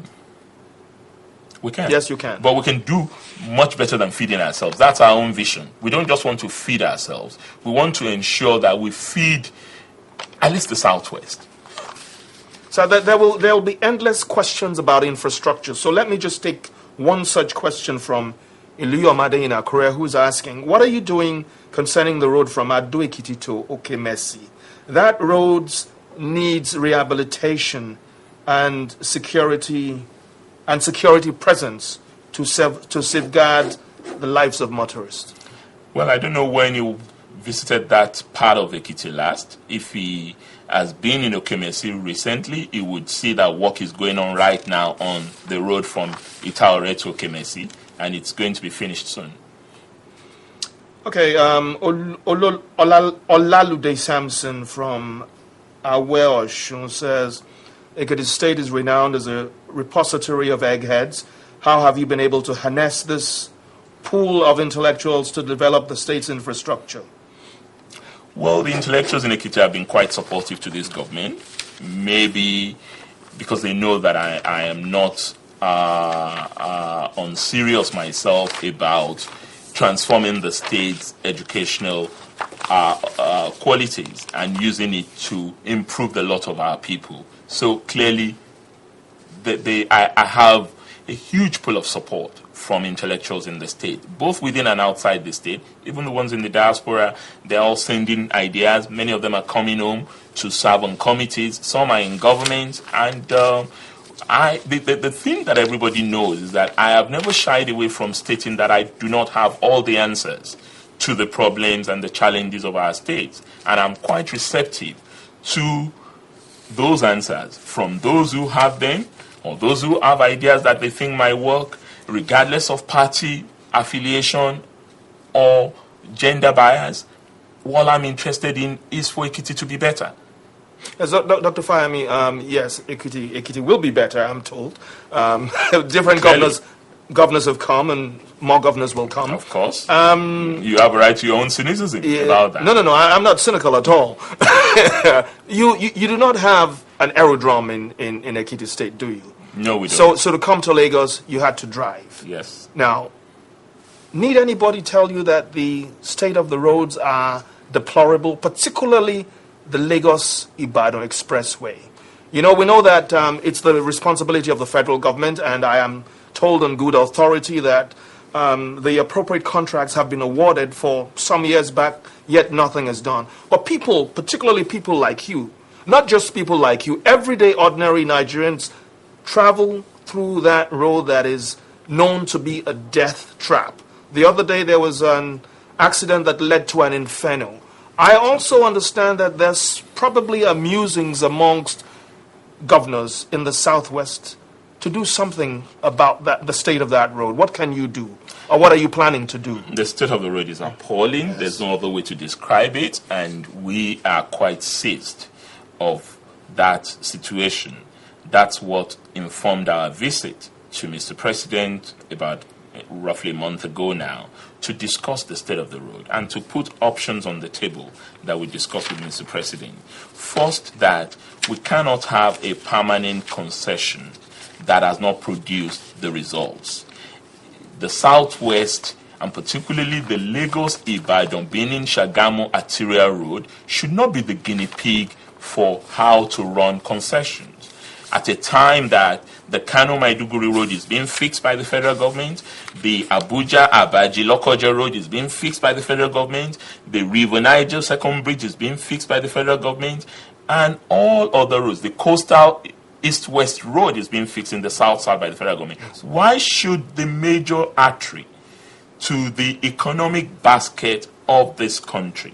C: We can.
B: Yes, you can.
C: But we can do much better than feeding ourselves. That's our own vision. We don't just want to feed ourselves. We want to ensure that we feed at least the southwest.
B: So there will be endless questions about infrastructure. So let me just take one such question from Iluyomade in Korea, who's asking, what are you doing concerning the road from Ekiti to Okemesi? That road needs rehabilitation and security presence to safeguard the lives of motorists.
C: Well, I don't know when you visited that part of Ekiti last. If he has been in Okemesi recently, he would see that work is going on right now on the road from Itaore to Okemesi, and it's going to be finished soon.
B: Okay, Olalude Samson from Awe says, Ekiti State is renowned as a repository of eggheads. How have you been able to harness this pool of intellectuals to develop the state's infrastructure?
C: Well, the intellectuals in Ekiti have been quite supportive to this government, maybe because they know that I am not unserious myself about transforming the state's educational qualities and using it to improve the lot of our people. So clearly, I have a huge pool of support from intellectuals in the state, both within and outside the state. Even the ones in the diaspora, they're all sending ideas. Many of them are coming home to serve on committees. Some are in government. And the thing that everybody knows is that I have never shied away from stating that I do not have all the answers to the problems and the challenges of our states. And I'm quite receptive to those answers from those who have them or those who have ideas that they think might work, regardless of party affiliation or gender bias. All I'm interested in is for Ekiti to be better.
B: As Dr. Fayemi, yes, Ekiti will be better, I'm told. Different governors have come and more governors will come.
C: Of course. You have a right to your own cynicism about that.
B: No, I'm not cynical at all. You do not have an aerodrome in Ekiti State, do you?
C: No, we don't.
B: So to come to Lagos, you had to drive.
C: Yes.
B: Now, need anybody tell you that the state of the roads are deplorable, particularly the Lagos-Ibadan expressway? You know, we know that it's the responsibility of the federal government, and I am told on good authority that the appropriate contracts have been awarded for some years back, yet nothing is done. But people, particularly people like you, not just people like you, everyday ordinary Nigerians travel through that road that is known to be a death trap. The other day there was an accident that led to an inferno. I also understand that there's probably musings amongst governors in the southwest to do something about the state of that road. What can you do? Or what are you planning to do?
C: The state of the road is appalling. Yes. There's no other way to describe it. And we are quite seized of that situation. That's what informed our visit to Mr. President about roughly a month ago now to discuss the state of the road and to put options on the table that we discussed with Mr. President. First, that we cannot have a permanent concession that has not produced the results. The Southwest, and particularly the Lagos-Ibadan, Benin-Shagamu arterial road, should not be the guinea pig for how to run concessions. At a time that the Kano-Maiduguri road is being fixed by the federal government, the Abuja-Abaji-Lokoja road is being fixed by the federal government, the River Niger second bridge is being fixed by the federal government, and all other roads, the coastal east-west road is being fixed in the south side by the federal government. Why should the major artery to the economic basket of this country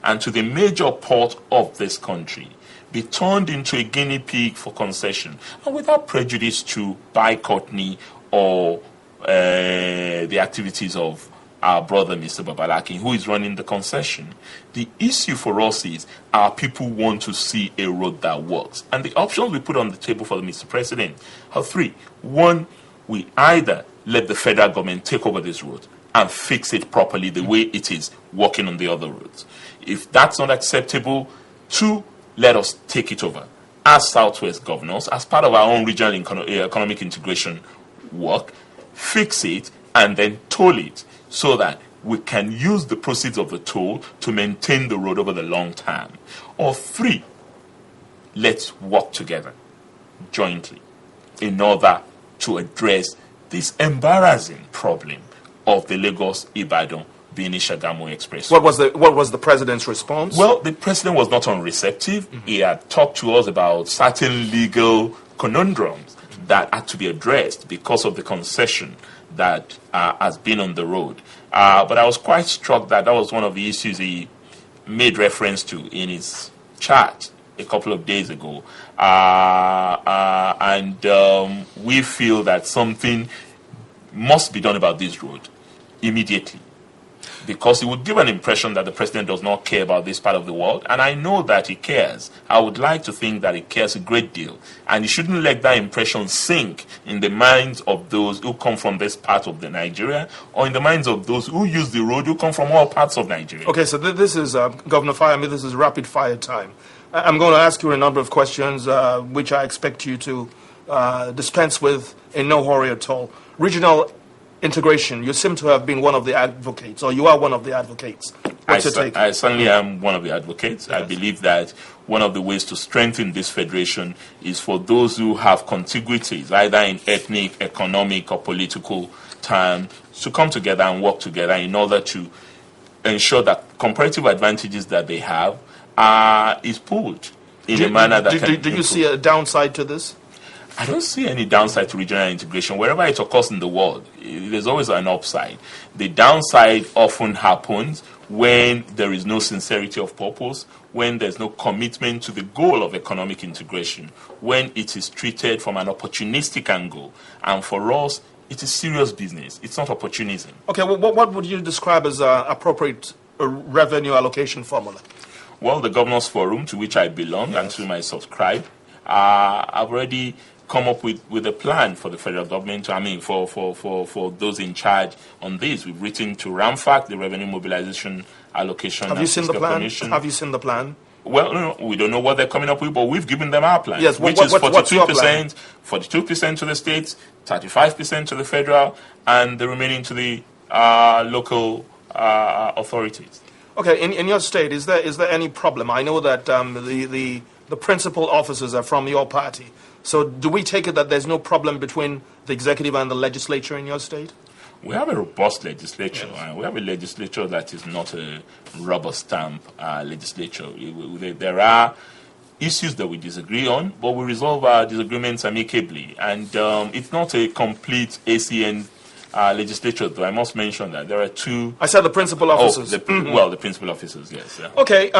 C: and to the major port of this country be turned into a guinea pig for concession, and without prejudice to Courtney or the activities of our brother, Mr. Babalaki, who is running the concession? The issue for us is our people want to see a road that works. And the options we put on the table for Mr. President are three. One, we either let the federal government take over this road and fix it properly the way it is working on the other roads. If that's not acceptable, two, let us take it over as Southwest governors, as part of our own regional economic integration work, fix it, and then toll it so that we can use the proceeds of the toll to maintain the road over the long term. Or three, let's work together jointly in order to address this embarrassing problem of the Lagos-Ibadan Benin-Shagamu Express.
B: What was the president's response?
C: Well, the president was not unreceptive. Mm-hmm. He had talked to us about certain legal conundrums that had to be addressed because of the concession that has been on the road. But I was quite struck that was one of the issues he made reference to in his chat a couple of days ago. And we feel that something must be done about this road immediately, because it would give an impression that the president does not care about this part of the world. And I know that he cares. I would like to think that he cares a great deal. And he shouldn't let that impression sink in the minds of those who come from this part of the Nigeria, or in the minds of those who use the road who come from all parts of Nigeria.
B: Okay, so this is, Governor Fayemi, this is rapid fire time. I'm going to ask you a number of questions, which I expect you to dispense with in no hurry at all. Regional integration, you seem to have been one of the advocates, or you are one of the advocates. What's your take?
C: I certainly am one of the advocates. Yes. I believe that one of the ways to strengthen this federation is for those who have contiguities, either in ethnic, economic, or political terms, to come together and work together in order to ensure that comparative advantages that they have is pulled in a manner that can
B: Do you see a downside to this?
C: I don't see any downside to regional integration. Wherever it occurs in the world, there's always an upside. The downside often happens when there is no sincerity of purpose, when there's no commitment to the goal of economic integration, when it is treated from an opportunistic angle. And for us, it is serious business. It's not opportunism.
B: Okay, well, what would you describe as appropriate revenue allocation formula?
C: Well, the Governors Forum, to which I belong, yes, and to whom I subscribe, I've already come up with a plan for the federal government, for those in charge on this. We've written to RAMFAC, the Revenue Mobilization Allocation.
B: Have you seen the plan? Commission. Have you seen the plan?
C: Well, no, we don't know what they're coming up with, but we've given them our plan,
B: yes,
C: which is 42% to the states, 35% to the federal, and the remaining to the local authorities.
B: Okay, in your state, is there any problem? I know that the principal officers are from your party. So do we take it that there's no problem between the executive and the legislature in your state?
C: We have a robust legislature.
B: Yes.
C: We have a legislature that is not a rubber stamp legislature. There are issues that we disagree on, but we resolve our disagreements amicably. And it's not a complete ACN legislature, though. I must mention that there are two.
B: I said the principal officers.
C: Well, the principal officers, yes. Yeah.
B: Okay.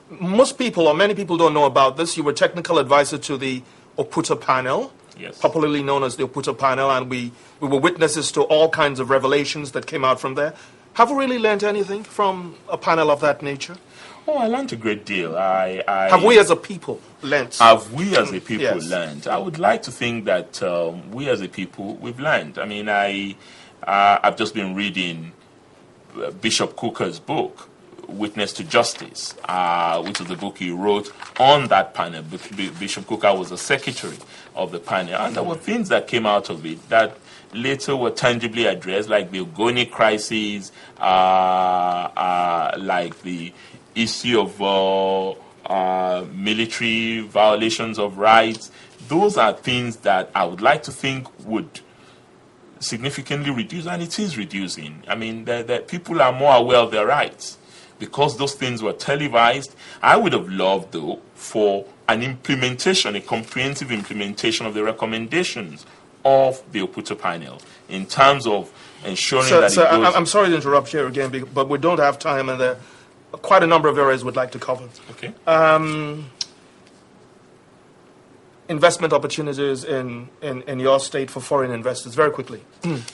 B: Most people, or many people, don't know about this. You were technical advisor to the Oputa panel,
C: yes,
B: popularly known as the Oputa panel, and we were witnesses to all kinds of revelations that came out from there. Have we really learned anything from a panel of that nature?
C: Oh, I learned a great deal.
B: Have we as a people learned?
C: Have we as a people
B: yes,
C: learned? I would like to think that we as a people, we've learned. I mean, I've just been reading Bishop Cooker's book, Witness to Justice, which is the book he wrote on that panel. Bishop Cooker was the secretary of the panel, and there were things that came out of it that later were tangibly addressed, like the Ogoni crisis, like the issue of military violations of rights. Those are things that I would like to think would significantly reduce, and it is reducing. I mean, that people are more aware of their rights, because those things were televised. I would have loved, though, for an implementation, a comprehensive implementation of the recommendations of the Oputa panel in terms of ensuring that it goes...
B: I'm sorry to interrupt here again, but we don't have time, and there are quite a number of areas we'd like to cover.
C: Okay.
B: Investment opportunities in your state for foreign investors, very quickly.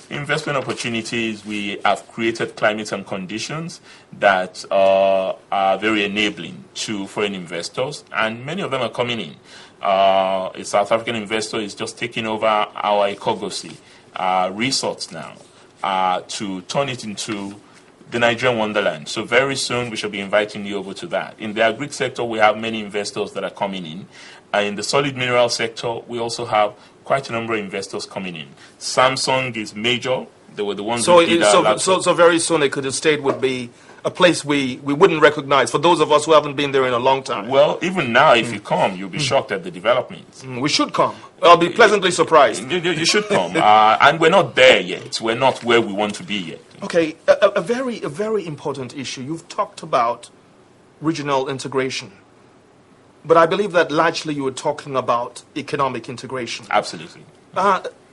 C: Investment opportunities, we have created climate and conditions that are very enabling to foreign investors, and many of them are coming in. A South African investor is just taking over our Ikogosi resorts now to turn it into the Nigerian wonderland. So very soon we shall be inviting you over to that. In the agri sector, we have many investors that are coming in. In the solid mineral sector, we also have quite a number of investors coming in. Samsung is major. They were the ones who did our laptop.
B: So very soon Ekiti State would be a place we wouldn't recognize for those of us who haven't been there in a long time.
C: Well, even now, if you come, you'll be shocked at the developments.
B: We should come. I'll be pleasantly surprised.
C: You should come. And we're not there yet. We're not where we want to be yet.
B: Okay, a very important issue. You've talked about regional integration. But I believe that largely you were talking about economic integration.
C: Absolutely.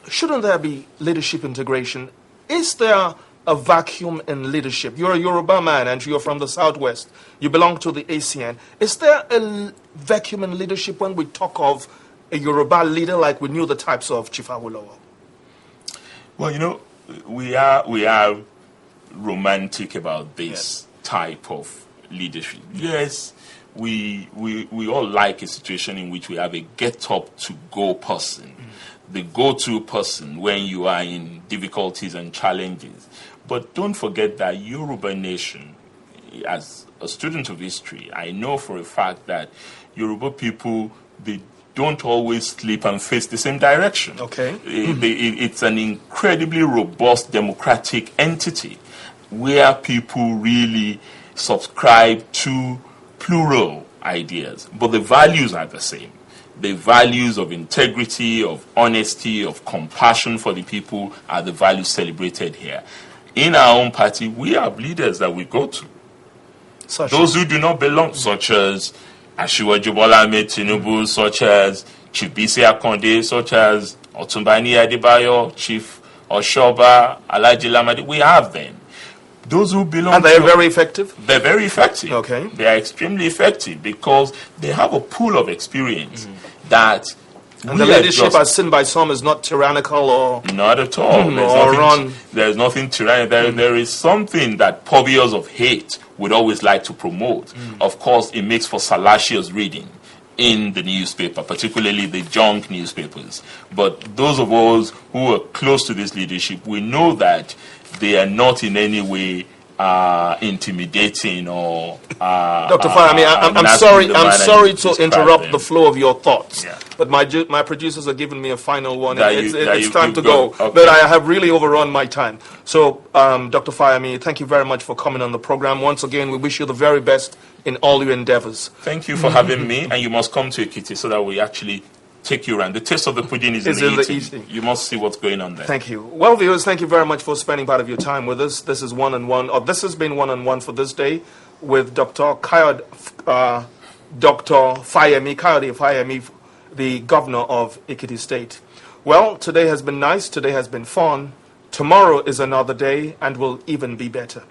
B: Shouldn't there be leadership integration? Is there a vacuum in leadership? You're a Yoruba man and you're from the Southwest. You belong to the ASEAN. Is there a vacuum in leadership when we talk of a Yoruba leader like we knew the types of Chief Awolowo?
C: Well, we are romantic about this type of leadership. Yes, we all like a situation in which we have a get-up-to-go person, the go-to person when you are in difficulties and challenges. But don't forget that Yoruba nation, as a student of history, I know for a fact that Yoruba people, they don't always sleep and face the same direction.
B: Okay.
C: It's an incredibly robust democratic entity where people really subscribe to plural ideas, but the values are the same. The values of integrity, of honesty, of compassion for the people are the values celebrated here. In our own party, we have leaders that we go to. Those who do not belong, such as Asiwaju Bola Ahmed Tinubu, such as Chief Bisi Akonde, such as Otunbani Adebayo, Chief Oshoba, Alhaji Lamadi. We have them. Those who belong
B: and they're very effective?
C: They're very effective.
B: Okay.
C: They are extremely effective because they have a pool of experience that...
B: And the leadership, as seen by some, is not tyrannical or...
C: Not at all. There's nothing tyrannical. There is something that purveyors of hate would always like to promote. Of course, it makes for salacious reading in the newspaper, particularly the junk newspapers. But those of us who are close to this leadership, we know that they are not in any way intimidating or...
B: Dr. Fayemi, I'm sorry to interrupt the flow of your thoughts.
C: Yeah.
B: But my producers are giving me a final one. It's time to
C: go.
B: go.
C: Okay.
B: But I have really overrun my time. So, Dr. Fayemi, thank you very much for coming on the program. Once again, we wish you the very best in all your endeavors.
C: Thank you for having me. And you must come to Ekiti so that we actually take you around. The taste of the pudding is in the eating. You must see what's going on there.
B: Thank you. Well, viewers, thank you very much for spending part of your time with us. This is one-on-one, or this has been one-on-one for this day with Dr. Kayode Fayemi, the governor of Ekiti State. Well, today has been nice. Today has been fun. Tomorrow is another day and will even be better.